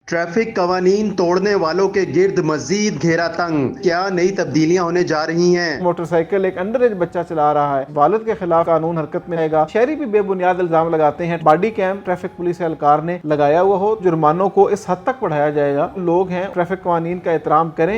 Traffic कवानीन तोड़ने वालों के गिर्द मजीद घेरा तंग, क्या नई तब्दीलियां होने जा रही हैं? मोटरसाइकिल एक अंडर एज बच्चा चला रहा है, वालिद के खिलाफ कानून हरकत में आएगा। शहरी भी बेबुनियाद इल्जाम लगाते हैं। बॉडी कैम ट्रैफिक पुलिस एहलकार ने लगाया हुआ हो, जुर्मानों को इस हद तक बढ़ाया जाएगा। लोग हैं ट्रैफिक कवानीन का एहतराम करें।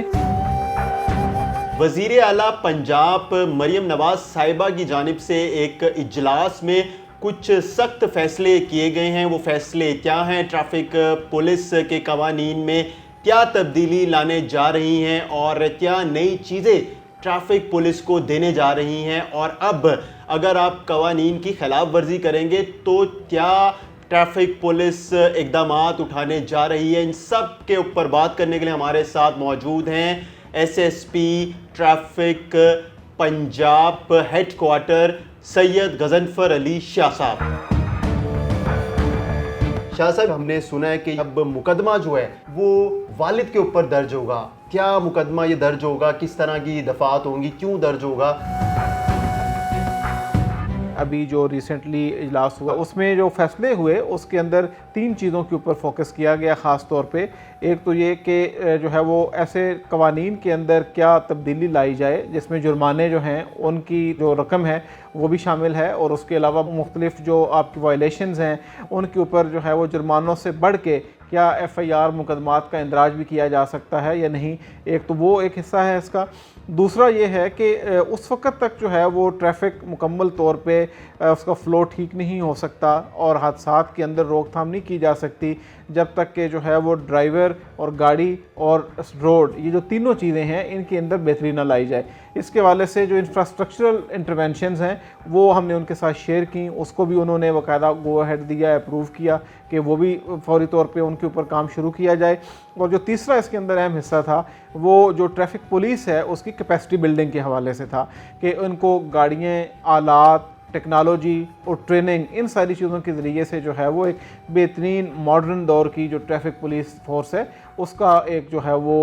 वज़ीर आला पंजाब मरियम नवाज साहिबा की जानिब से एक इजलास में कुछ सख्त फैसले किए गए हैं। वो फैसले क्या हैं? ट्रैफिक पुलिस के कवानीन में क्या तब्दीली लाने जा रही हैं और क्या नई चीज़ें ट्रैफिक पुलिस को देने जा रही हैं, और अब अगर आप कवानीन की खिलाफ वर्जी करेंगे तो क्या ट्रैफिक पुलिस इक़दामात उठाने जा रही है? इन सब के ऊपर बात करने के लिए हमारे साथ मौजूद हैं SSP traffic Punjab headquarter Syed Ghazanfar Ali Shah साहब। शाह साहब, हमने सुना है कि अब मुकदमा जो है वो वालिद के ऊपर दर्ज होगा। क्या मुकदमा ये दर्ज होगा? किस तरह की दफात होंगी? क्यों दर्ज होगा? अभी जो रिसेंटली इजलास हुआ उसमें जो फैसले हुए उसके अंदर 3 चीज़ों के ऊपर फोकस किया गया ख़ास तौर पे। एक तो ये कि जो है वो ऐसे कवानीन के अंदर क्या तब्दीली लाई जाए जिसमें जुर्माने जो हैं उनकी जो रकम है वो भी शामिल है, और उसके अलावा मुख्तलिफ जो आपकी वायलेशंस हैं उनके ऊपर जो है वो जुर्मानों से बढ़ के क्या एफआईआर मुकदमात का इंदराज भी किया जा सकता है या नहीं। एक तो वो एक हिस्सा है इसका। दूसरा ये है कि उस वक़्त तक जो है वो ट्रैफिक मुकम्मल तौर पे उसका फ़्लो ठीक नहीं हो सकता और हादसात के अंदर रोकथाम नहीं की जा सकती जब तक कि जो है वो ड्राइवर और गाड़ी और रोड, ये जो तीनों चीज़ें हैं इनके अंदर बेहतरी ना लाई जाए। इसके हवाले से जो इंफ्रास्ट्रक्चरल इंटरवेंशंस हैं वो हमने उनके साथ शेयर की, उसको भी उन्होंने बाकायदा गो अहेड दिया, अप्रूव किया कि वो भी फौरी तौर पे उनके ऊपर काम शुरू किया जाए। और जो तीसरा इसके अंदर अहम हिस्सा था वो जो ट्रैफिक पुलिस है उसकी कैपेसिटी बिल्डिंग के हवाले से था कि उनको गाड़ियाँ, आलात, टेक्नोलॉजी और ट्रेनिंग, इन सारी चीज़ों के ज़रिए से जो है वो एक बेहतरीन मॉडर्न दौर की जो ट्रैफिक पुलिस फोर्स है उसका एक जो है वो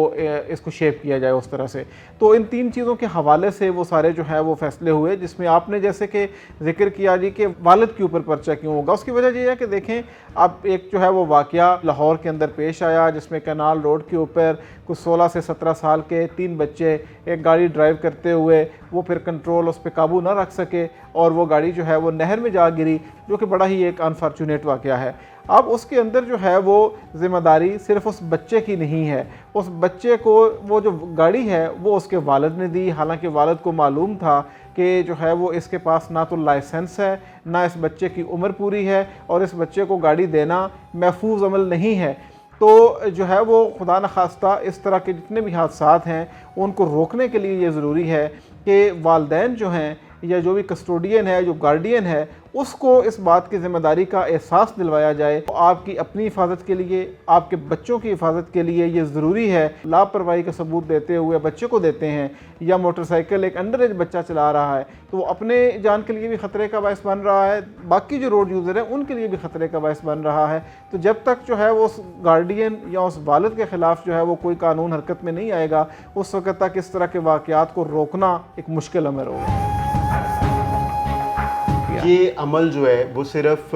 इसको शेप किया जाए उस तरह से। तो इन 3 चीज़ों के हवाले से वो सारे जो है वो फैसले हुए, जिसमें आपने जैसे कि जिक्र किया जी कि वालिद के ऊपर पर्चा क्यों होगा। उसकी वजह ये है कि देखें अब एक जो है वो वाक़या लाहौर के अंदर पेश आया जिसमें कैनाल रोड के ऊपर कुछ 16 से 17 साल के 3 बच्चे एक गाड़ी ड्राइव करते हुए वो फिर कंट्रोल उस पर काबू ना रख सके और वो गाड़ी जो है वो नहर में जा गिरी, जो कि बड़ा ही एक अनफॉर्चुनेट वाक़या है। अब उसके अंदर जो है वो ज़िम्मेदारी सिर्फ उस बच्चे की नहीं है, उस बच्चे को वो जो गाड़ी है वो उसके वालिद ने दी। हालांकि वालिद को मालूम था कि जो है वो इसके पास ना तो लाइसेंस है, ना इस बच्चे की उम्र पूरी है और इस बच्चे को गाड़ी देना महफूज अमल नहीं है। तो जो है वो खुदा न खास्ता इस तरह के जितने भी हादसात हैं उनको रोकने के लिए ये ज़रूरी है कि वालिदैन जो हैं या जो भी कस्टोडियन है, जो गार्डियन है, उसको इस बात की ज़िम्मेदारी का एहसास दिलवाया जाए। तो आपकी अपनी हिफाजत के लिए, आपके बच्चों की हिफाजत के लिए ये ज़रूरी है। लापरवाही का सबूत देते हुए बच्चे को देते हैं या मोटरसाइकिल एक अंडर एज बच्चा चला रहा है तो वो अपने जान के लिए भी ख़तरे का बायस बन रहा है, बाकी जो रोड यूज़र हैं उनके लिए भी ख़तरे का बायस बन रहा है। तो जब तक जो है वो उस गार्डियन या उस वालिद के ख़िलाफ़ जो है वो कोई कानून हरकत में नहीं आएगा उस वक़्त तक इस तरह के वाक़यात को रोकना एक मुश्किल अमर होगा। ये अमल जो है वो सिर्फ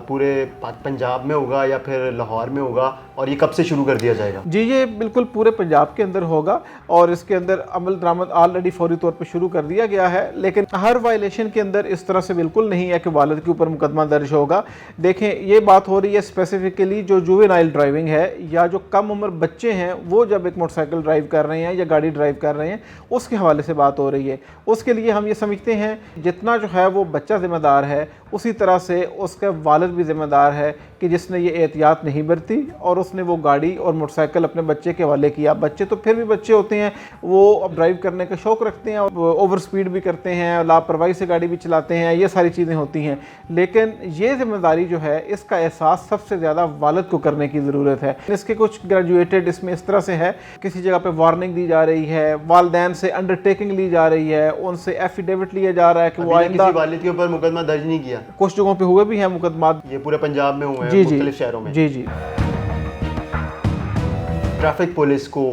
पूरे पंजाब में होगा या फिर लाहौर में होगा, और ये कब से शुरू कर दिया जाएगा? जी, ये बिल्कुल पूरे पंजाब के अंदर होगा और इसके अंदर अमल दरामद ऑलरेडी फौरी तौर पर शुरू कर दिया गया है। लेकिन हर वायलेशन के अंदर इस तरह से बिल्कुल नहीं है कि वालिद के ऊपर मुकदमा दर्ज होगा। देखें, ये बात हो रही है स्पेसिफिकली जो जुवेनाइल ड्राइविंग है या जो कम उम्र बच्चे हैं वो जब एक मोटरसाइकिल ड्राइव कर रहे हैं या गाड़ी ड्राइव कर रहे हैं उसके हवाले से बात हो रही है। उसके लिए हम ये समझते हैं जितना जो है वो बच्चा ज़िम्मेदार है उसी तरह से उसका वालिद भी ज़िम्मेदार है कि जिसने ये एहतियात नहीं बरती और उसने वो गाड़ी और मोटरसाइकिल अपने बच्चे के हवाले किया। बच्चे तो फिर भी बच्चे होते हैं, वो अब ड्राइव करने का शौक़ रखते हैं और ओवर स्पीड भी करते हैं, लापरवाही से गाड़ी भी चलाते हैं, ये सारी चीज़ें होती हैं। लेकिन ये ज़िम्मेदारी जो है इसका एहसास सबसे ज़्यादा वालिद को करने की ज़रूरत है। इसके कुछ ग्रेजुएटेड इसमें इस तरह से है, किसी जगह पर वार्निंग दी जा रही है, वालिदैन से अंडरटेकिंग ली जा रही है, उनसे एफिडेविट लिया जा रहा है कि वो आइंदा वालिद के ऊपर मुकदमा दर्ज नहीं किया। कुछ जगहों पे हुए भी हैं मुकदमा, ये पूरे पंजाब में हुए हैं, मुख्तलिफ शहरों में। जी जी। ट्रैफिक पुलिस को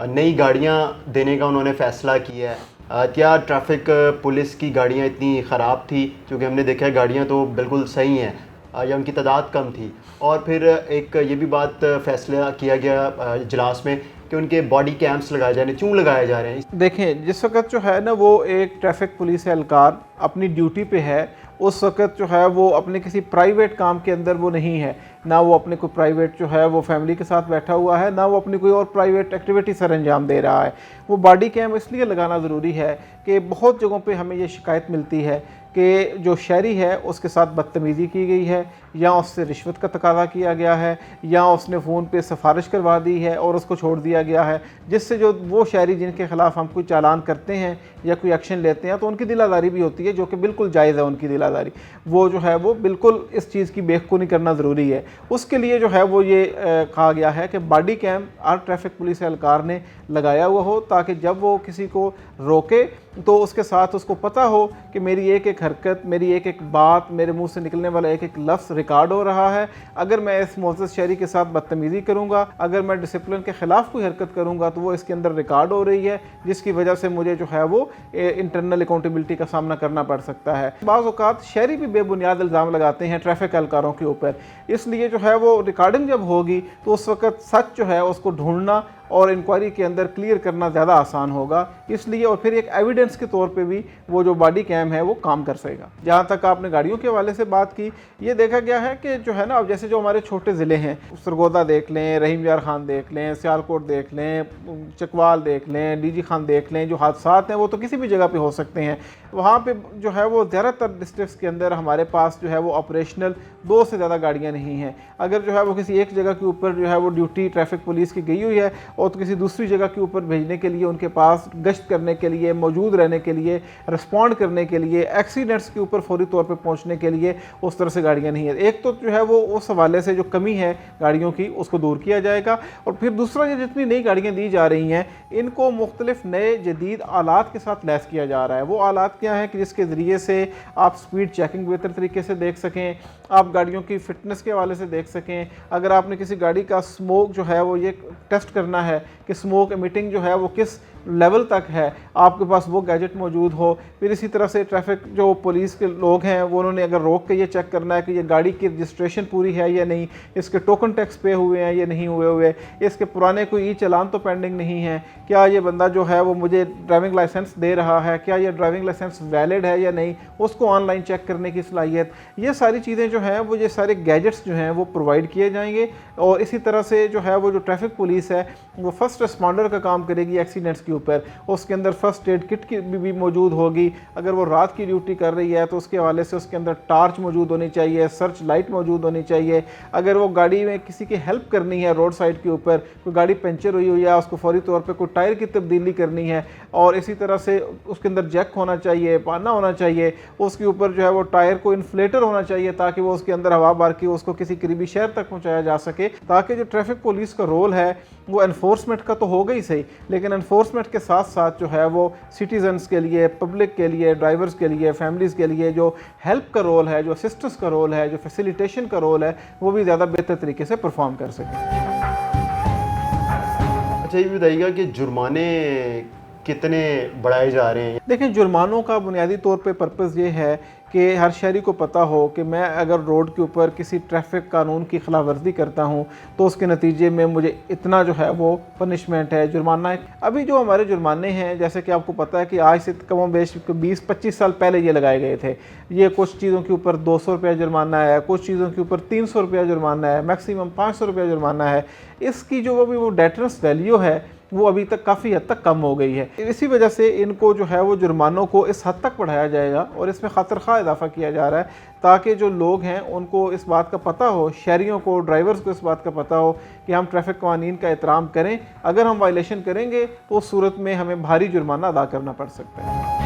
नई गाड़ियां देने का उन्होंने फ़ैसला किया है। क्या ट्रैफिक पुलिस की गाड़ियां इतनी ख़राब थी? क्योंकि हमने देखा है गाड़ियां तो बिल्कुल सही हैं, या उनकी तादाद कम थी। और फिर एक ये भी बात फैसला किया गया इजलास में कि उनके बॉडी कैम्प्स लगाए जा रहे हैं। क्यों लगाए जा रहे हैं? देखें, जिस वक्त जो है ना वो एक ट्रैफिक पुलिस एहलकार अपनी ड्यूटी पे है, उस वक्त जो है वो अपने किसी प्राइवेट काम के अंदर वो नहीं है, ना वो अपने कोई प्राइवेट जो है वो फैमिली के साथ बैठा हुआ है, ना वो अपनी कोई और प्राइवेट एक्टिविटी सर अंजाम दे रहा है। वो बॉडी कैम इसलिए लगाना ज़रूरी है कि बहुत जगहों पे हमें ये शिकायत मिलती है कि जो शहरी है उसके साथ बदतमीज़ी की गई है, या उससे रिश्वत का तकाज़ा किया गया है, या उसने फ़ोन पे सिफारिश करवा दी है और उसको छोड़ दिया गया है, जिससे जो वो शहरी जिनके ख़िलाफ़ हम कोई चालान करते हैं या कोई एक्शन लेते हैं तो उनकी दिलादारी भी होती है, जो कि बिल्कुल जायज़ है। उनकी दिलादारी वो जो है वो बिल्कुल इस चीज़ की बेखूनी करना ज़रूरी है। उसके लिए जो है वो ये कहा गया है कि बॉडी कैम हर ट्रैफिक पुलिस एहलकार ने लगाया हुआ हो, ताकि जब वो किसी को रोके तो उसके साथ उसको पता हो कि मेरी एक एक हरकत, मेरी एक एक बात, मेरे मुंह से निकलने वाला एक एक लफ्ज़ रिकॉर्ड हो रहा है। अगर मैं इस मोअज़्ज़ज़ शहरी के साथ बदतमीज़ी करूँगा, अगर मैं डिसिप्लिन के ख़िलाफ़ कोई हरकत करूँगा तो वो इसके अंदर रिकॉर्ड हो रही है, जिसकी वजह से मुझे जो है वो इंटरनल अकाउंटेबिलिटी का सामना करना पड़ सकता है। बाज़ औक़ात शहरी भी बेबुनियाद इल्ज़ाम लगाते हैं ट्रैफिक एहलकारों के ऊपर, इसलिए जो है वो रिकॉर्डिंग जब होगी तो उस वक़्त सच जो है उसको ढूंढना और इंक्वायरी के अंदर क्लियर करना ज़्यादा आसान होगा। इसलिए और फिर एक एविडेंस के तौर पे भी वो जो बॉडी कैम है वो काम कर सकेगा। जहाँ तक आपने गाड़ियों के हवाले से बात की, ये देखा गया है कि जो है ना, अब जैसे जो हमारे छोटे ज़िले हैं, सरगोदा देख लें, रहीम यार खान देख लें, सियालकोट देख लें, चकवाल देख लें, डीजी खान देख लें, जो हादसात हैं वो तो किसी भी जगह पे हो सकते हैं। वहाँ पे जो है वो ज़्यादातर डिस्ट्रिक्ट्स के अंदर हमारे पास जो है वो ऑपरेशनल 2 से ज़्यादा गाड़ियाँ नहीं हैं। अगर जो है वो किसी एक जगह के ऊपर जो है वो ड्यूटी ट्रैफिक पुलिस की गई हुई है और तो किसी दूसरी जगह के ऊपर भेजने के लिए, उनके पास गश्त करने के लिए, मौजूद रहने के लिए, रिस्पॉन्ड करने के लिए, एक्सीडेंट्स के ऊपर फौरी तौर पे पहुंचने के लिए उस तरह से गाड़ियां नहीं है। एक तो जो है वो उस हवाले से जो कमी है गाड़ियों की उसको दूर किया जाएगा, और फिर दूसरा ये जितनी नई गाड़ियाँ दी जा रही हैं इनको मुख्तलिफ नए जदीद आलात के साथ लैस किया जा रहा है। वो आलात क्या है कि जिसके ज़रिए से आप स्पीड चेकिंग बेहतर तरीके से देख सकें, आप गाड़ियों की फ़िटनेस के हवाले से देख सकें। अगर आपने किसी गाड़ी का स्मोक जो है वो ये टेस्ट करना है कि स्मोक एमिटिंग जो है वो किस लेवल तक है, आपके पास वो गैजेट मौजूद हो। फिर इसी तरह से ट्रैफिक जो पुलिस के लोग हैं वो उन्होंने अगर रोक के ये चेक करना है कि ये गाड़ी की रजिस्ट्रेशन पूरी है या नहीं, इसके टोकन टैक्स पे हुए हैं या नहीं हुए, इसके पुराने कोई ई चालान तो पेंडिंग नहीं है, क्या ये बंदा जो है वो मुझे ड्राइविंग लाइसेंस दे रहा है, क्या ये ड्राइविंग लाइसेंस वैलिड है या नहीं, उसको ऑनलाइन चेक करने की सलाहियत। ये सारी चीज़ें जो हैं वो ये सारे गैजेट्स जो हैं वो प्रोवाइड किए जाएंगे। और इसी तरह से जो है वो जो ट्रैफिक पुलिस है वो फर्स्ट रिस्पॉन्डर का काम करेगी एक्सीडेंट्स के ऊपर। उसके अंदर फर्स्ट एड किट की भी मौजूद होगी। अगर वो रात की ड्यूटी कर रही है तो उसके हवाले से उसके अंदर टार्च मौजूद होनी चाहिए, सर्च लाइट मौजूद होनी चाहिए। अगर वो गाड़ी में किसी की हेल्प करनी है रोड साइड के ऊपर, कोई गाड़ी पंचर हुई है उसको फौरी तौर पर कोई टायर की तब्दीली करनी है, और इसी तरह से उसके अंदर जैक होना चाहिए, पाना होना चाहिए, उसके ऊपर जो है वो टायर को इन्फ्लेटर होना चाहिए ताकि वो उसके अंदर हवा भर के उसको किसी करीबी शहर तक पहुँचाया जा सके। ताकि जो ट्रैफिक पुलिस का रोल है वो एनफोर्समेंट का तो होगा ही सही, लेकिन एनफोर्समेंट के साथ साथ जो है वो सिटीजन्स के लिए, पब्लिक के लिए, ड्राइवर्स के लिए, फैमिलीज़ के लिए जो हेल्प का रोल है, जो असिस्टेंस का रोल है, जो फैसिलिटेशन का रोल है, वो भी ज़्यादा बेहतर तरीके से परफॉर्म कर सकें। अच्छा, ये बताइएगा कि जुर्माने कितने बढ़ाए जा रहे हैं? देखें, जुर्मानों का बुनियादी तौर पे पर्पज़ ये है कि हर शहरी को पता हो कि मैं अगर रोड के ऊपर किसी ट्रैफिक कानून की खिलाफ वर्जी करता हूं तो उसके नतीजे में मुझे इतना जो है वो पनिशमेंट है, जुर्माना है। अभी जो हमारे जुर्माने हैं, जैसे कि आपको पता है कि आज से कम बेश 20-25 साल पहले ये लगाए गए थे। ये कुछ चीज़ों के ऊपर 200 रुपया जुर्माना है, कुछ चीज़ों के ऊपर 300 रुपया जुर्माना है, मैक्सिमम 500 रुपया जुर्माना है। इसकी जो वो डेटरेंस वैल्यू है वो अभी तक काफ़ी हद तक कम हो गई है। इसी वजह से इनको जो है वो जुर्मानों को इस हद तक बढ़ाया जाएगा और इसमें ख़ातिरख़्वाह इजाफा किया जा रहा है ताकि जो लोग हैं उनको इस बात का पता हो, शहरियों को, ड्राइवर्स को इस बात का पता हो कि हम ट्रैफिक कानून का एहतराम करें। अगर हम वायलेशन करेंगे तो उस सूरत में हमें भारी जुर्माना अदा करना पड़ सकता है।